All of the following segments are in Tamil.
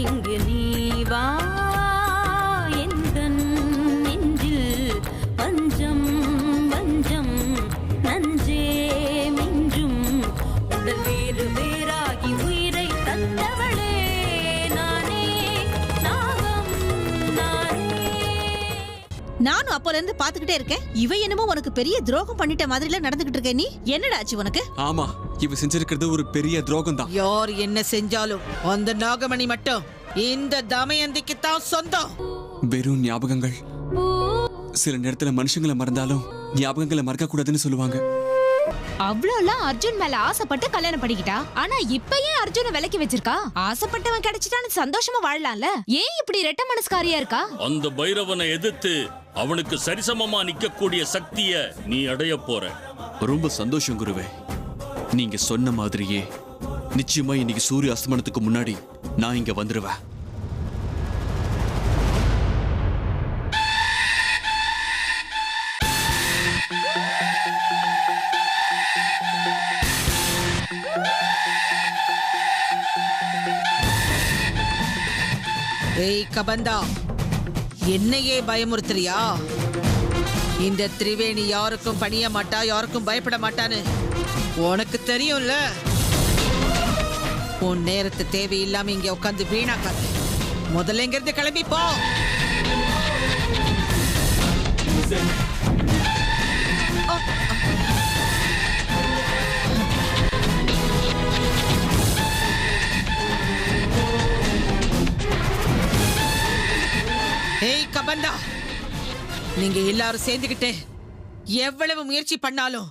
இங்கு நீ வா எந்தன் நெஞ்சில் பஞ்சம் வஞ்சம் நஞ்சே மிஞ்சும் உடல் வேறு வேறாகி உயிரை தந்தவளே நானே நாகம் நானே. நானும் அப்போல இருந்து பாத்துக்கிட்டே இருக்கேன். இவ என்னமோ உனக்கு பெரிய துரோகம் பண்ணிட்ட மாதிரில நடந்துகிட்டு இருக்க. நீ என்னடா ஆச்சு உனக்கு? ஆமா, இவ செஞ்சிருக்கிறது ஒரு பெரிய துரோகம் தான். யார் என்ன செஞ்சாலும் அந்த நாகமணி மட்டும் இந்த தமயந்திக்கு தான் சொந்தம். வெறும் ஞாபகங்கள். சில நேரத்துல மனுஷங்களை மறந்தாலும் ஞாபகங்களை மறக்க கூடாதுன்னு சொல்லுவாங்க. அவ்வளோலாம் அர்ஜுன் மேல ஆசைப்பட்டு கல்யாணம் பண்ணிக்கிட்டா. ஆனா இப்ப ஏன் அர்ஜுனை விலக்கி வச்சிருக்கா? ஆசைப்பட்டவன் கிடைச்சிட்டான்னு சந்தோஷமா வாழலாம்ல. ஏன் இப்படி ரெட்ட மனசுக்காரியா இருக்கா? அந்த பைரவனை எதிர்த்து அவனுக்கு சரிசமமா நிக்கக்கூடிய சக்திய நீ அடைய போற. ரொம்ப சந்தோஷம் குருவே. நீங்க சொன்ன மாதிரியே நிச்சயமா இன்னைக்கு சூரிய அஸ்தமனத்துக்கு முன்னாடி நான் இங்க வந்துருவேன். ஏய் கபந்தா, என்னையே பயமுறுத்துறியா? இந்த திரிவேணி யாருக்கும் பணிய மாட்டா, யாருக்கும் பயப்பட மாட்டான்னு உனக்கு தெரியும்ல. உன் நேரத்து தேவையில்லாம இங்க உட்காந்து வீணாக்காத. முதல்ல இங்கிருந்து கிளம்பி போ. ஏய் கபந்தா, நீங்க எல்லாரும் சேர்ந்துகிட்டு எவ்வளவு முயற்சி பண்ணாலும்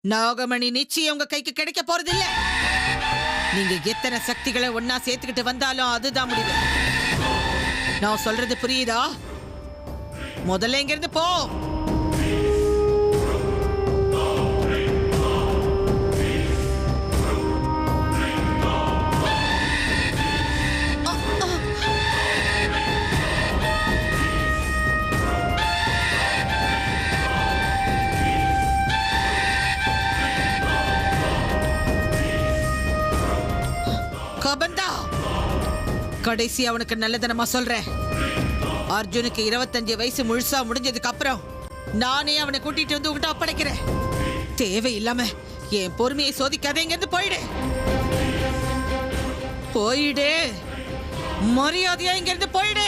நாகமணி நிச்சயம் உங்க கைக்கு கிடைக்க போறதில்ல. நீங்க எத்தனை சக்திகளை ஒன்னா சேர்த்துக்கிட்டு வந்தாலும் அதுதான் முடிவு. நான் சொல்றது புரியுதா? முதல்ல இங்க இருந்து போ. கபந்தா, கடைசி அவனுக்கு நல்லதனமா சொல்றேன். அர்ஜுனுக்கு 25 வயசு முழுசா முடிஞ்சதுக்கு அப்புறம் நானே அவனை கூட்டிட்டு வந்து உங்ககிட்ட ஒப்படைக்கிறேன். தேவையில்லாம என் பொறுமையை சோதிக்காதே. இங்கிருந்து போயிடு. போயிடு, மரியாதையா இங்கிருந்து போயிடு.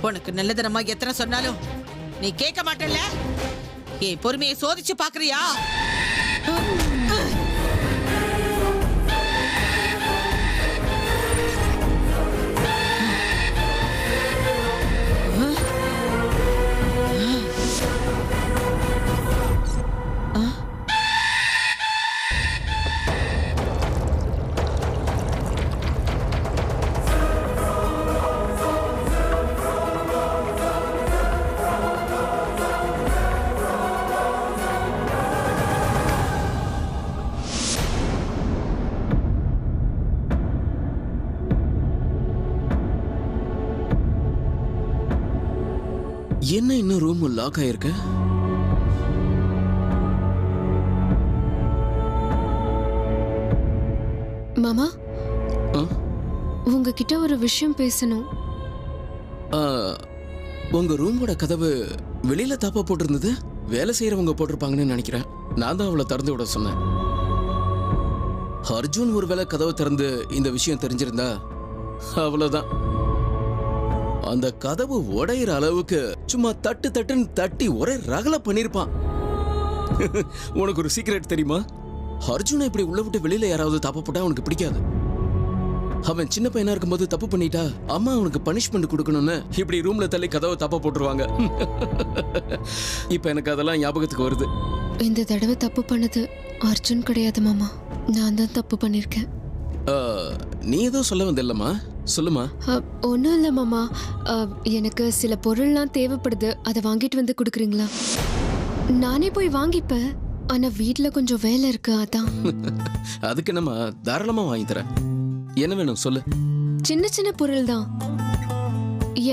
உனக்கு நல்லதனமா எத்தனை சொன்னாலும் நீ கேட்க மாட்டல்ல. என் பொறுமையை சோதிச்சு பாக்குறியா? என்ன இன்னும் ரூம் லாக் ஆயிருக்கு? மாமா, உங்ககிட்ட ஒரு விஷயம் பேசணும். உங்க ரூமோட கதவு வெளியில தாப்பா போட்டிருந்தது. வேலை செய்யறவங்க போட்டிருப்பாங்கன்னு நினைக்கிறேன். நான் தான் அவளை திறந்து விட சொன்னேன். அர்ஜுன் ஒருவேளை கதவை திறந்து இந்த விஷயம் தெரிஞ்சிருந்தா அவ்வளவுதான். அந்த கதவு உடையிற அளவுக்கு சும்மா தட்டு தட்டுன்னு தட்டி ஒரே ரகல பண்ணிருப்பான். உனக்கு ஒரு சீக்ரெட் தெரியுமா? அர்ஜுனை இப்படி உள்ள விட்டு வெளியில யாராவது தப்பு போட்டா அவனுக்கு பிடிக்காது. அவன் சின்ன பையனா இருக்கும்போது தப்பு பண்ணிட்டா அம்மா அவனுக்கு பனிஷ்மெண்ட் கொடுக்கணும்னு இப்படி ரூம்ல தள்ளி கதவை தப்பா போட்டுருவாங்க. இப்ப எனக்கு அதெல்லாம் ஞாபகத்துக்கு வருது. இந்த தடவை தப்பு பண்ணது அர்ஜுன் கிடையாது மாமா, நான் தான் தப்பு பண்ணிருக்கேன். நீ ஏதோ சொல்ல வந்தில்லம்மா, சொல்லுமா. ஒன்றும் இல்லை மாமா, எனக்கு சில பொருள்லாம் தேவைப்படுது. அதை வாங்கிட்டு வந்து கொடுக்குறீங்களா? நானே போய் வாங்கிப்பேன், ஆனா வீட்டுல கொஞ்சம் வேலை இருக்கு, அதான். அதுக்கு நம்ம தாராளமா வாங்கி தரேன். என்ன வேணும் சொல்லு. சின்ன சின்ன பொருள் தான்.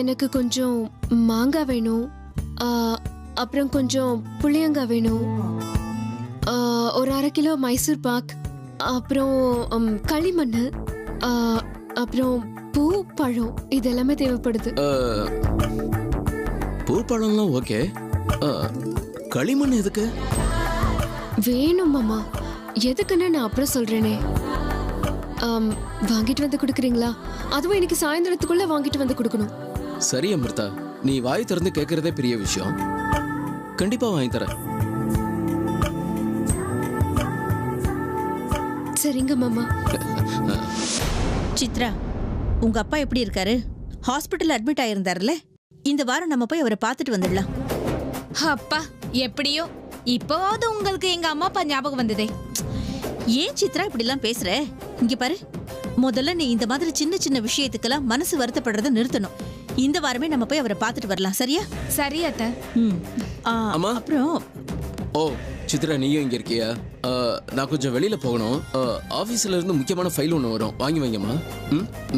எனக்கு கொஞ்சம் மாங்காய் வேணும், அப்புறம் கொஞ்சம் புளியங்காய் வேணும், ஒரு 1/2 கிலோ மைசூர் பாக், அப்புறம் களிமண், அப்புறம் பூ பழம், இது எல்லாமே தேவைப்படுது. பூ பழம்லாம் ஓகே, களிமண் எதுக்கு? வேணும் மாமா. எதுக்குன்னு நான் அப்புறம் சொல்றேனே. வாங்கிட்டு வந்து கொடுக்குறீங்களா? அதுவும் இன்னைக்கு சாயந்தரத்துக்குள்ள வாங்கிட்டு வந்து கொடுக்கணும். சரி அமிர்தா, நீ வாய் திறந்து கேட்கறதே பெரிய விஷயம். கண்டிப்பா வாங்கி தரேன். சரிங்க மாமா. சித்ரா, உங்க அப்பா எப்படி இருக்காரு? ஹாஸ்பிட்டல் அட்மிட் ஆயிருந்தாருல, இந்த வாரம் நம்ம போய் அவரை பார்த்துட்டு வந்துடலாம். அப்பா எப்படியோ இப்போவாவது உங்களுக்கு எங்க அம்மா அப்பா ஞாபகம் வந்ததே. ஏன் சித்ரா இப்படி எல்லாம் பேசுற? இங்க பாரு, முதல்ல நீ இந்த மாதிரி சின்ன சின்ன விஷயத்துக்கெல்லாம் மனசு வருத்தப்படுறத நிறுத்தணும். இந்த வாரமே நம்ம போய் அவரை பார்த்துட்டு வரலாம், சரியா? சரி அத்தை. அம்மா. அப்புறம் ஓ சித்ரா, நீயும் இங்க இருக்கியா? நான் கொஞ்சம் வெளியில போகணும். ஆபீஸ்ல இருந்து முக்கியமான ஃபைல் ஒன்று வரும், வாங்கி வைங்கம்மா.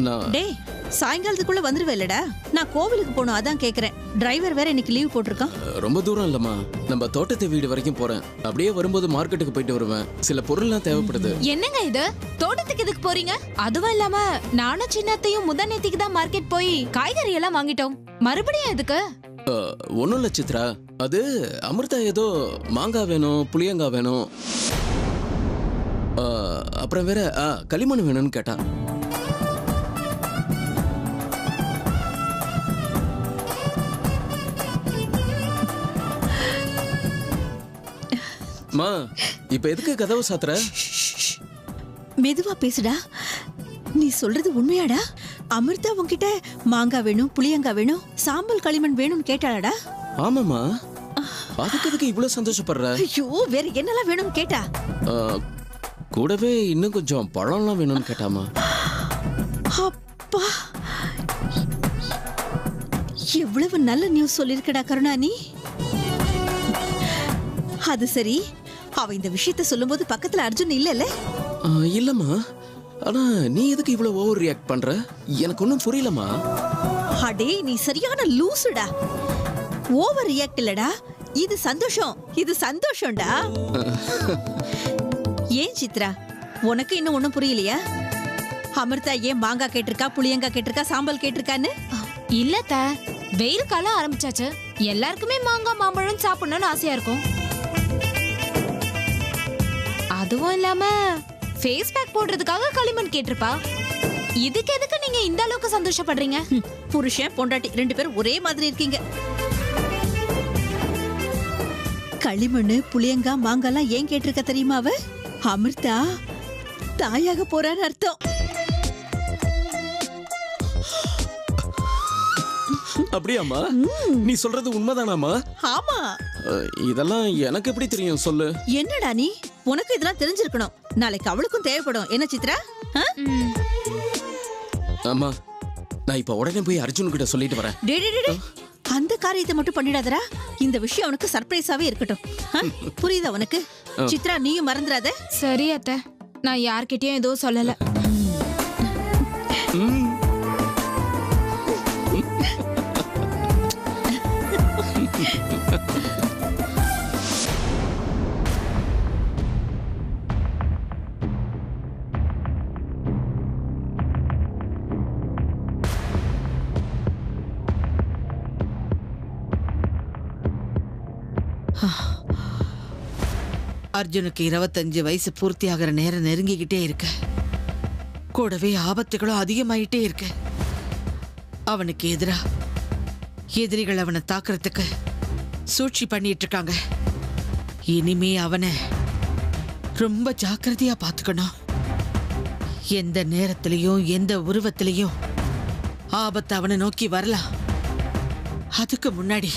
நான் டேய், சாயங்காலத்துக்குள்ள வந்துருவேலடா. நான் கோவிலுக்கு போகணும், அதான் கேக்குறேன். டிரைவர் வேற இன்னைக்கு லீவ் போட்டிருக்கான். ரொம்ப தூரம் இல்லம்மா, நம்ம தோட்டத்து வீடு வரைக்கும் போறேன். அப்படியே வரும்போது மார்க்கெட்டுக்கு போயிட்டு வருவேன். சில பொருள்லாம் தேவைப்படுது. என்னங்க இது? தோட்டத்துக்கு எதுக்கு போறீங்க? அதுவும் இல்லாம நானும் சின்னத்தையும் முதநேத்திக்கு தான் மார்க்கெட் போய் காய்கறி எல்லாம் வாங்கிட்டோம். மறுபடியும் எதுக்கு? ஒன்றும் இல்லை சித்ரா, அது அமிர்தா ஏதோ மாங்காய் வேணும், புளியங்காய் வேணும், அப்புறம் வேற களிமண் வேணும்னு கேட்டா. மா, இப்ப எதுக்கு கதவை சாத்துற? மெதுவா பேசுடா. நீ சொல்றது உண்மையாடா? அமிர்தா உன்கிட்ட மாங்காய் வேணும், புளியங்காய் வேணும், சாம்பல் களிமண் வேணும்னு கேட்டாளாடா? ஆமாமா. அதுக்கு எதுக்கு இவ்வளவு சந்தோஷப்படுற? ஐயோ, வேற என்னெல்லாம் வேணும்னு கேட்டா? கூடவே இன்னும் கொஞ்சம் பழம்லாம் வேணும்னு கேட்டாமா. அப்பா, எவ்வளவு நல்ல நியூஸ் சொல்லிருக்கடா கருணா நீ. அது சரி, அவ இந்த விஷயத்த சொல்லும்போது பக்கத்துல அர்ஜுன் இல்லல? இல்லம்மா, ஆனா நீ எதுக்கு இவ்வளவு ஓவர் ரியாக்ட் பண்ற? எனக்கு ஒன்றும் புரியலமா. அடே, நீ சரியான லூசுடா. ஓவர் ரியாக்ட் இல்லடா, இது சந்தோஷம், இது சந்தோஷம்டா. ஏன் சித்ரா, உனக்கு இன்னும் ஒண்ணும் புரியலையா? அமிர்தா ஏன் மாங்காய் கேட்டிருக்கா, புளியங்காய் கேட்டிருக்கா, சாம்பல் கேட்டிருக்கான்னு? இல்ல அத்தை, வெயில் காலம் ஆரம்பிச்சாச்சு. எல்லாருக்குமே மாங்காய் மாம்பழம் சாப்பிடணும்னு ஆசையா இருக்கும். அதுவும் இல்லாம ஃபேஸ் பேக் போடுறதுக்காக களிமண் கேட்டிருப்பா. இதுக்கு எதுக்கு நீங்க இந்த அளவுக்கு சந்தோஷப்படுறீங்க? புருஷன் பொண்டாட்டி 2 பேரும் ஒரே மாதிரி இருக்கீங்க. களிமண்ணு, புளியங்காய், மாங்காய்லாம் ஏன் கேட்டிருக்க தெரியுமா? அவ அமிர்தா தாயாக போறான்னு அர்த்தம். அப்படியாமா? நீ சொல்றது உண்மைதானாமா? ஆமா. இதெல்லாம் எனக்கு எப்படி தெரியும் சொல்லு? என்னடா நீ, உனக்கு இதெல்லாம் தெரிஞ்சிருக்கணும். நாளைக்கு அவளுக்கும் தேவைப்படும். என்ன சித்ரா? ஆமா, நான் இப்ப உடனே போய் அர்ஜுன் கிட்ட சொல்லிட்டு வரேன். டே டே டே, அந்த காரியத்தை மட்டும் பண்ணிடாதடா. இந்த விஷயம் அவனுக்கு சர்ப்ரைஸாவே இருக்கட்டும். புரியுதா உனக்கு? சித்ரா, நீயும் மறந்துடாத. சரி அத்தை, நான் யார்கிட்டயும் எதுவும் சொல்லல. அர்ஜுனுக்கு 25 வயசு பூர்த்தி ஆகிற நேரம் நெருங்கிக்கிட்டே இருக்கு. கூடவே ஆபத்துகளும் அதிகமாயிட்டே இருக்கு. அவனுக்கு எதிரிகள் அவனை தாக்குறதுக்கு சூழ்ச்சி பண்ணிட்டு இருக்காங்க. இனிமே அவனை ரொம்ப ஜாக்கிரதையா பாத்துக்கணும். எந்த நேரத்திலையும் எந்த உருவத்திலையும் ஆபத்து அவனை நோக்கி வரலாம். அதுக்கு முன்னாடி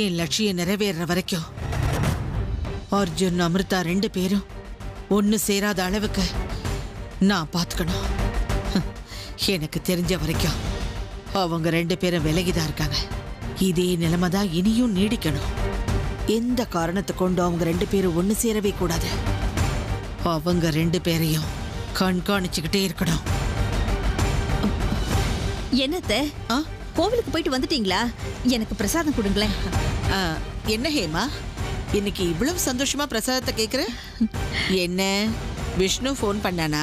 என் லட்சியம் நிறைவேற வரைக்கும் அர்ஜுன், அமிர்தா 2 பேரும் ஒன்னு சேராத அளவுக்கு நான் பாத்துக்கணும். எனக்கு தெரிஞ்ச வரைக்கும் அவங்க 2 பேரும் விலகிதான் இருக்காங்க. இதே நிலைமை தான் இனியும் நீடிக்கணும். எந்த காரணத்தை கொண்டு அவங்க 2 பேரும் ஒன்னு சேரவே கூடாது. அவங்க 2 பேரையும் கண்காணிச்சுக்கிட்டே இருக்கணும். என்னத்த கோவிலுக்கு போயிட்டு வந்துட்டீங்களா? எனக்கு பிரசாதம் கொடுங்களேன். ஆ, என்ன ஹேமா இன்னைக்கு இவ்வளவு சந்தோஷமா பிரசாதத்தை கேக்குற? என்ன விஷ்ணு ஃபோன் பண்ணானா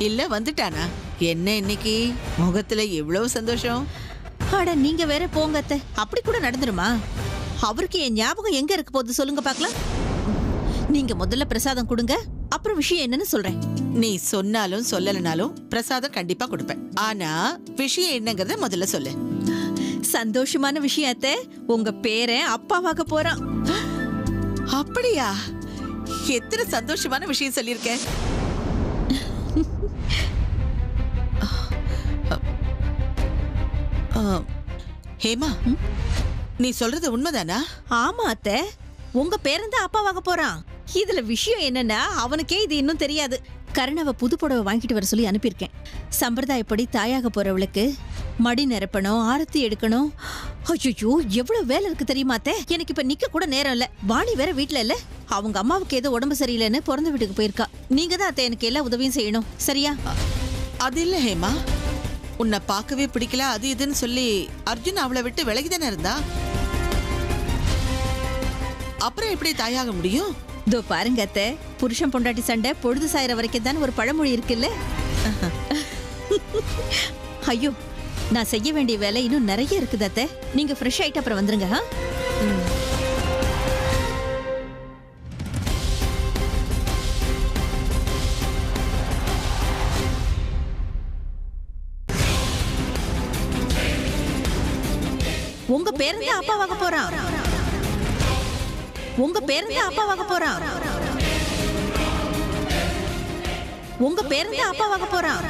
இல்ல வந்துட்டானா? என்ன இன்னைக்கு முகத்துல எவ்வளவு சந்தோஷம்? அட நீங்க வேற போங்க அத்தை. அப்படி கூட நடந்துருமா? அவருக்கு என் ஞாபகம் எங்க இருக்க போகுது சொல்லுங்க பார்க்கலாம். நீங்க முதல்ல பிரசாதம் கொடுங்க, அப்புறம் விஷயம் என்னன்னு சொல்றேன். நீ சொன்னாலும் சொல்லலனாலும் பிரசாதம் கண்டிப்பா கொடுப்பேன். ஆனா விஷயம் என்னங்கறத முதல்ல சொல்லு. சந்தோஷமான விஷயம் அத்தை. உங்க பேரன் அப்பாவாக போறான். அப்படியா? எத்தனை சந்தோஷமான விஷயம் சொல்லியிருக்கேன். ஹேமா, நீ சொல்றது உண்மைதானா? ஆமா அத்தை, உங்க பேரன் தான் அப்பாவாக போறான். இதுல விஷயம் என்னன்னா அவனுக்கே இது இன்னும் தெரியாது. கருணாவை புது புடவை வாங்கிட்டு வர சொல்லி அனுப்பியிருக்கேன். சம்பிரதாயப்படி தாயாக போறவளுக்கு மடி நிரப்பணும், ஆரத்தி எடுக்கணும். ஐயோ எவ்வளவு வேலை இருக்கு தெரியுமா அத்தை? எனக்கு இப்ப நிக்க கூட நேரம் இல்ல. வாணி வேற வீட்டுல இல்ல. அவங்க அம்மாவுக்கு ஏதோ உடம்பு சரியில்லைன்னு பிறந்த வீட்டுக்கு போயிருக்கா. நீங்க தான் அத்தை எனக்கு எல்லா உதவியும் செய்யணும், சரியா? அது இல்ல ஹேமா, உன்னை பார்க்கவே பிடிக்கல அது இதுன்னு சொல்லி அர்ஜுன் அவளை விட்டு விலகிதானே இருந்தா. அப்புறம் எப்படி தாயாக முடியும்? இதோ பாருங்க அத்தை, புருஷன் பொண்டாட்டி சண்டை பொழுது சாயிற வரைக்கும் தான் ஒரு பழமொழி இருக்குல்ல. ஐயோ, நான் செய்ய வேண்டிய வேலை இன்னும் நிறைய இருக்குது அத்தை. நீங்க ஃப்ரெஷ் ஆயிட்டு அப்புறம் வந்துருங்க. உங்க பேரன் தான் அப்பாவாக போறான். உங்க பேரன் தான் அப்பாவாக போறான். உங்க பேரன் தான் அப்பாவாக போறான்.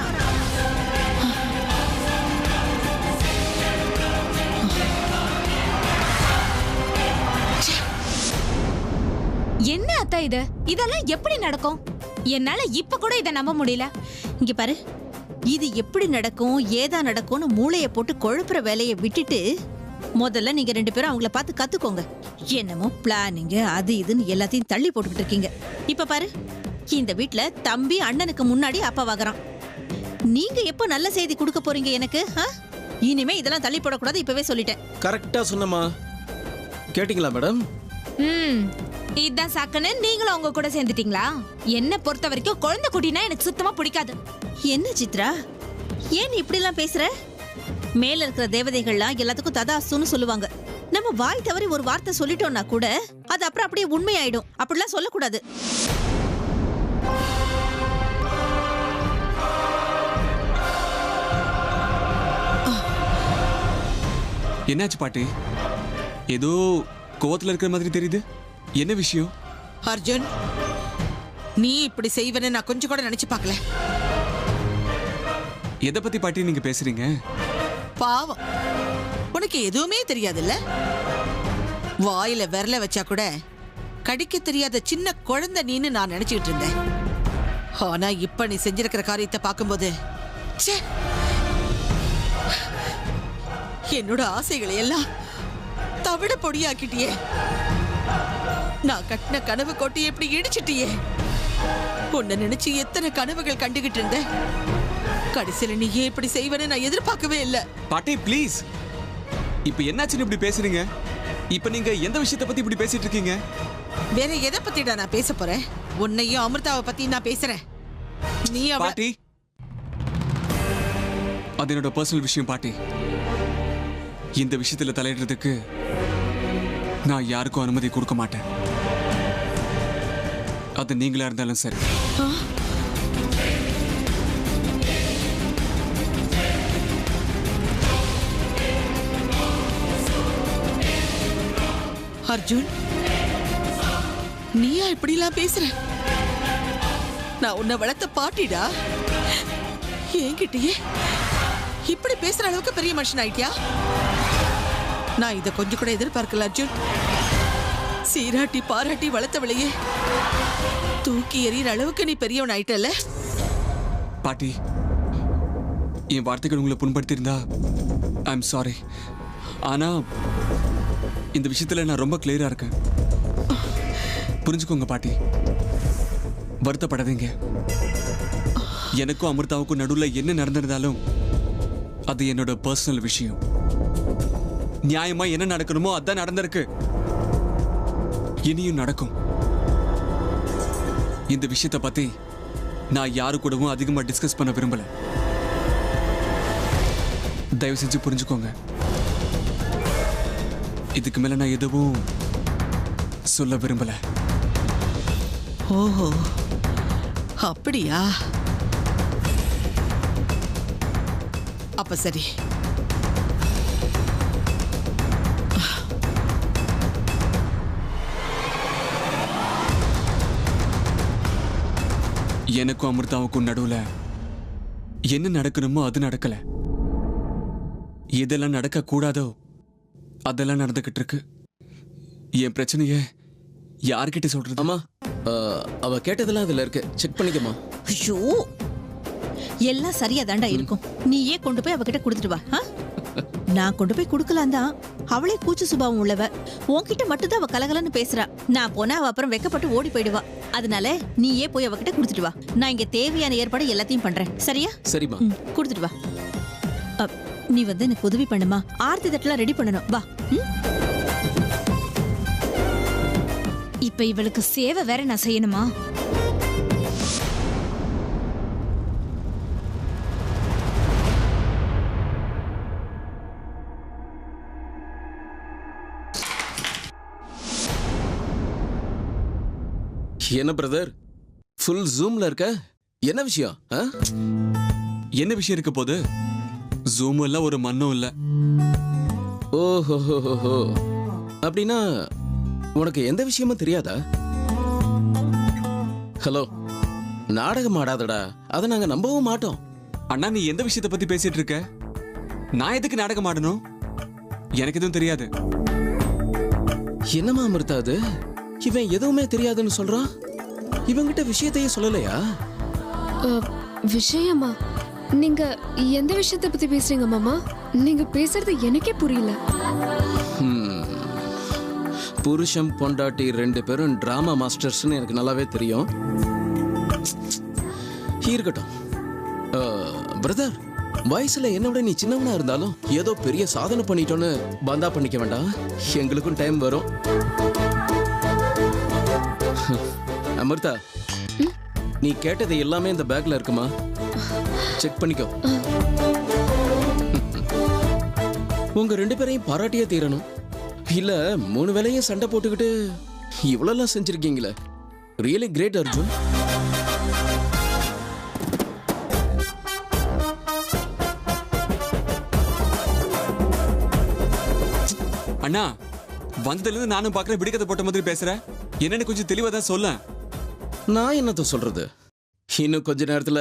என்ன அத்தா இது? இதெல்லாம் எப்படி நடக்கும்? என்னால இப்ப கூட இதை நம்ப முடியல. இங்க பாரு, இது எப்படி நடக்கும் ஏதா நடக்கும்னு மூளையை போட்டு குழப்புற வேலையை விட்டுட்டு முதல்ல நீங்க ரெண்டு பேரும் அவங்கள பார்த்து கத்துக்கோங்க. என்னமோ பிளானிங் அது இதுன்னு எல்லாத்தையும் தள்ளி போட்டுக்கிட்டு இருக்கீங்க. இப்ப பாரு, இந்த வீட்ல தம்பி அண்ணனுக்கு முன்னாடி அப்பாவாகிறான். நீங்க எப்போ நல்ல செய்தி கொடுக்க போறீங்க எனக்கு? இனிமே இதெல்லாம் தள்ளி போடக்கூடாது, இப்பவே சொல்லிட்டேன். கரெக்டா சொன்னமா. கேட்டிங்களா மேடம்? இதுதான் சாக்குன்னு நீங்களும் அவங்க கூட சேர்ந்துட்டீங்களா? என்ன பொறுத்த வரைக்கும் குழந்தை குட்டினா எனக்கு சுத்தமா பிடிக்காது. என்ன சித்ரா, ஏன் இப்படி எல்லாம் பேசுற? மேல இருக்கிற தேவதைகள்லாம் எல்லாத்துக்கும் ததாசுன்னு சொல்லுவாங்க. நம்ம வாய் தவறி ஒரு வார்த்தை சொல்லிட்டோம்னா கூட அது அப்புறம் அப்படியே உண்மையாயிடும். அப்படிலாம் சொல்லக்கூடாது. என்னாச்சு பாட்டி? ஏதோ கோவத்துல இருக்கிற மாதிரி தெரியுது. என்ன விஷயம்? அர்ஜுன், நீ இப்படி செய்வன்னு நான் கொஞ்சம் கூட நினைச்சு பார்க்கல. எதை பத்தி பாட்டி நீங்க பேசுறீங்க? பாவம், உனக்கு எதுவுமே தெரியாதுல்ல. வாயில விரல வச்சா கூட கடிக்க தெரியாத சின்ன குழந்தை நீன்னு நான் நினைச்சுக்கிட்டு இருந்தேன். ஆனா இப்ப நீ செஞ்சிருக்கிற காரியத்தை பார்க்கும்போது ச்சே, என்னோட ஆசைகளை எல்லாம் தவிட பொடியாக்கிட்டியே. நான் கட்டின கனவு கொட்டி எப்படி இடிச்சிட்டியே. உன்னை நினைச்சு எத்தனை கனவுகள் கண்டுகிட்டு இருந்தேன். கடைசியில நீ ஏன் இப்படி செய்வன்னு நான் எதிர்பார்க்கவே இல்லை. பாட்டி ப்ளீஸ், இப்ப என்னாச்சுன்னு இப்படி பேசுறீங்க? இப்ப நீங்க எந்த விஷயத்தை பத்தி இப்படி பேசிட்டு இருக்கீங்க? வேற எதை பத்திடா நான் பேச போறேன்? உன்னையும் அமிர்தாவை பத்தி நான் பேசுறேன். நீ பாட்டி, அது என்னோட பர்சனல் விஷயம் பாட்டி. இந்த விஷயத்துல தலையிடுறதுக்கு நான் யாருக்கும் அனுமதி கொடுக்க மாட்டேன். அது நீங்களா இருந்தாலும் சரி. அர்ஜுன், நீயா இப்படிலாம் பேசுற? நான் உன்னை வளர்த்த பாட்டிடா. என்கிட்டயே இப்படி பேசுற அளவுக்கு பெரிய மனுஷன் ஆயிட்டியா? நான் இதை கொஞ்சம் கூட எதிர்பார்க்கல அர்ஜுன். சீராட்டி பாராட்டி வளர்த்தவளையே தூக்கி எறிகிற அளவுக்கு நீ பெரியவன் ஆயிட்டல. பாட்டி, என் வார்த்தைகள் உங்களை புண்படுத்தியிருந்தா ஐ எம் சாரி. ஆனா இந்த விஷயத்துல நான் ரொம்ப கிளியரா இருக்கேன். புரிஞ்சுக்கோங்க பாட்டி, வருத்தப்படாதீங்க. எனக்கும் அமிர்தாவுக்கும் நடுவில் என்ன நடந்திருந்தாலும் அது என்னோட பர்சனல் விஷயம். நியாயமா என்ன நடக்கணுமோ அதான் நடந்திருக்கு. இனியும் நடக்கும். இந்த விஷயத்தை பத்தி நான் யாரு கூடவும் அதிகமா டிஸ்கஸ் பண்ண விரும்பல. தயவு செஞ்சு புரிஞ்சுக்கோங்க. இதுக்கு மேல நான் எதுவும் சொல்ல விரும்பல. ஓஹோ, அப்படியா? அப்ப சரி. எனக்கும் அமிர்தாவுக்கும் நடுவுல என்ன நடக்கணுமோ அது நடக்கல. எதெல்லாம் நடக்க கூடாதோ அதெல்லாம் நடந்துகிட்டு இருக்கு. என் பிரச்சனைய யார்கிட்ட சொல்றது? அம்மா, அவ கேட்டதெல்லாம் அதுல இருக்கு, செக் பண்ணிக்கமா. ஐயோ, எல்லாம் சரியா தாண்டா இருக்கும். நீயே கொண்டு போய் அவகிட்ட கொடுத்துட்டு வா. நான் கொண்டு போய் கொடுக்கலாம் தான். அவளே கூச்சு சுபாவம் உள்ளவ. உன்கிட்ட மட்டும் தான் அவ கலகலன்னு பேசுறா. நான் போனா அவ அப்புறம் வெக்கப்பட்டு ஓடி போயிடுவா. அதனால நீயே போய் அவகிட்ட கொடுத்துட்டு வா. நான் இங்க தேவையான ஏற்பாடு எல்லாத்தையும் பண்றேன். சரியா? சரிம்மா. கொடுத்துட்டு வா. நீ வந்து எனக்கு உதவி பண்ணுமா? ஆர்த்தி தட்டெல்லாம் ரெடி பண்ணணும். வா. இப்ப இவளுக்கு சேவை வேற நான் செய்யணுமா? என்ன பிரதர், ஃபுல் ஜூம்ல இருக்க? என்ன விஷயம்? என்ன விஷயம் இருக்க போது? ஜூம் இல்ல, ஒரு மண்ணும் இல்ல. ஓஹோ, அப்படின்னா உனக்கு எந்த விஷயமும் தெரியாதா? ஹலோ, நாடகம் ஆடாதடா, அதை நாங்க நம்பவும் மாட்டோம். அண்ணா, நீ எந்த விஷயத்தை பத்தி பேசிட்டு இருக்க? நான் எதுக்கு நாடகம் ஆடணும்? எனக்கு எதுவும் தெரியாது. என்னமா அமிர்தா அது? இவன் எதுவுமே தெரியாதுன்னு சொல்றான். இவங்கிட்ட விஷயத்தையே சொல்லலையா? விஷயமா? நீங்க எந்த விஷயத்தை பத்தி பேசுறீங்க மாமா? நீங்க பேசுறது எனக்கே புரியல. புருஷம் பொண்டாட்டி 2 பேரும் டிராமா மாஸ்டர்ஸ்னு எனக்கு நல்லாவே தெரியும். இருக்கட்டும் பிரதர், வயசுல என்ன விட நீ சின்னவனா இருந்தாலும் ஏதோ பெரிய சாதனை பண்ணிட்டோன்னு பந்தா பண்ணிக்க வேண்டாம். எங்களுக்கும் டைம் வரும். அமிர்தா, நீ கேட்டது எல்லாமே இந்த பேக்ல இருக்குமா? செக் பண்ணிக்கோ. உங்க 2 பேரையும் பாராட்டியே தீரணும். இல்ல 3 வேளையும் சண்டை போட்டுக்கிட்டு இவ்வளவு செஞ்சிருக்கீங்களே. Really great Arjun. அண்ணா, வந்ததுல இருந்து நானும் பாக்குறேன் விடுக்கதை போட்ட மாதிரி பேசுற. என்னன்னு கொஞ்சம் தெளிவா தான் சொல்ல. நான் என்னத்த சொல்றது? இன்னும் கொஞ்ச நேரத்துல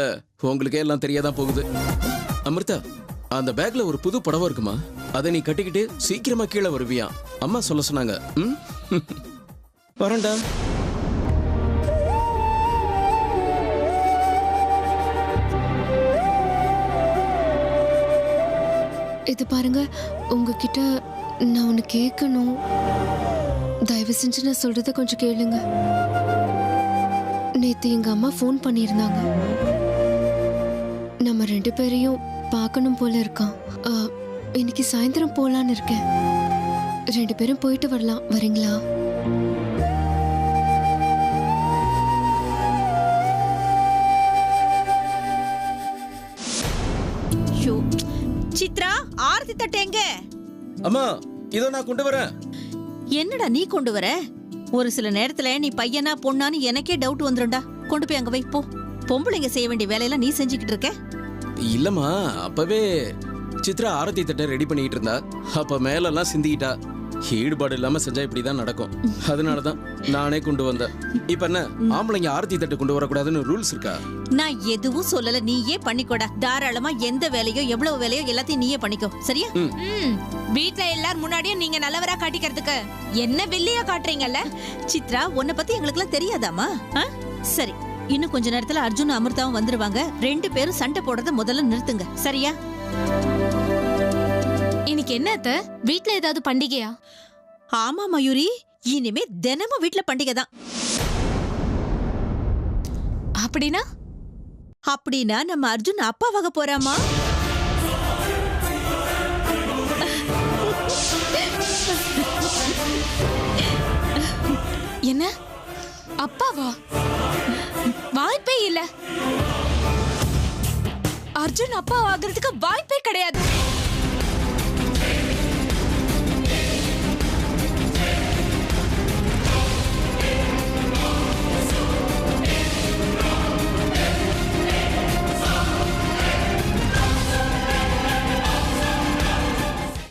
உங்களுக்கே எல்லாம் தெரியாதான் போகுது. அமிர்தா, அந்த பேக்ல ஒரு புது புடவை இருக்குமா? அதை நீ கட்டிக்கிட்டு சீக்கிரமா கீழே வருவியா? அம்மா சொல்ல சொன்னாங்க. வரேன்டா. இது பாருங்க, உங்ககிட்ட நான் ஒன்னு கேட்கணும். தயவு செஞ்சு நான் சொல்றத கொஞ்சம் கேளுங்க. நேத்து எங்க அம்மா ஃபோன் பண்ணியிருந்தாங்க. நம்ம 2 பேரையும் பார்க்கணும் போல இருக்கான். இன்னைக்கு சாயந்தரம் போலான்னு இருக்கேன். 2 பேரும் போயிட்டு வரலாம். வரீங்களா? சித்ரா, ஆர்த்தி தட்டு எங்க? அம்மா, இதோ நான் கொண்டு வரேன். என்னடா நீ கொண்டு வர? ஒரு சில நேரத்துல நீ பையனா பொண்ணான்னு எனக்கே டவுட் வந்துரும்டா. கொண்டு போய் அங்க வை போ. பொம்பளைங்க செய்ய வேண்டிய வேலையெல்லாம் நீ செஞ்சுக்கிட்டு இருக்க. இல்லம்மா, அப்பவே சித்ரா ஆரத்தி தட்டை ரெடி பண்ணிட்டு இருந்தா. அப்ப மேலெல்லாம் சிந்திக்கிட்டா. ஈடுபாடு இல்லாம செஞ்சா இப்படிதான் நடக்கும். அதனாலதான் நானே கொண்டு வந்தேன். இப்ப என்ன, ஆம்பளைங்க ஆரத்தி தட்டு கொண்டு வரக்கூடாதுன்னு ரூல்ஸ் இருக்கா? நான் எதுவும் சொல்லல, நீயே பண்ணிக்கோடா. தாராளமா எந்த வேலையோ எவ்வளவு வேலையோ எல்லாத்தையும் நீயே பண்ணிக்கோ. சரியா? வீட்ல எல்லாரும் முன்னாடியும் நீங்க நல்லவரா காட்டிக்கிறதுக்கு என்ன வெள்ளியா காட்டுறீங்கல்ல? சித்ரா, உன்னை பத்தி எங்களுக்கு எல்லாம் தெரியாதாமா? சரி, இன்னும் கொஞ்ச நேரத்துல அர்ஜுன் அமிர்தாவும் வந்துருவாங்க. 2 பேரும் சண்டை போடுறத முதல்ல நிறுத்துங்க. சரியா? இன்னைக்கு என்ன அத்தை? வீட்ல ஏதாவது பண்டிகையா? ஆமா மயூரி, இனிமே தினமும் வீட்ல பண்டிகை தான். அப்படின்னா அப்படின்னா நம்ம அர்ஜுன் அப்பாவாக போறாமா? என்ன அப்பாவா? வாய்ப்பே இல்ல. அர்ஜுன் அப்பா ஆகிறதுக்கு வாய்ப்பே கிடையாது.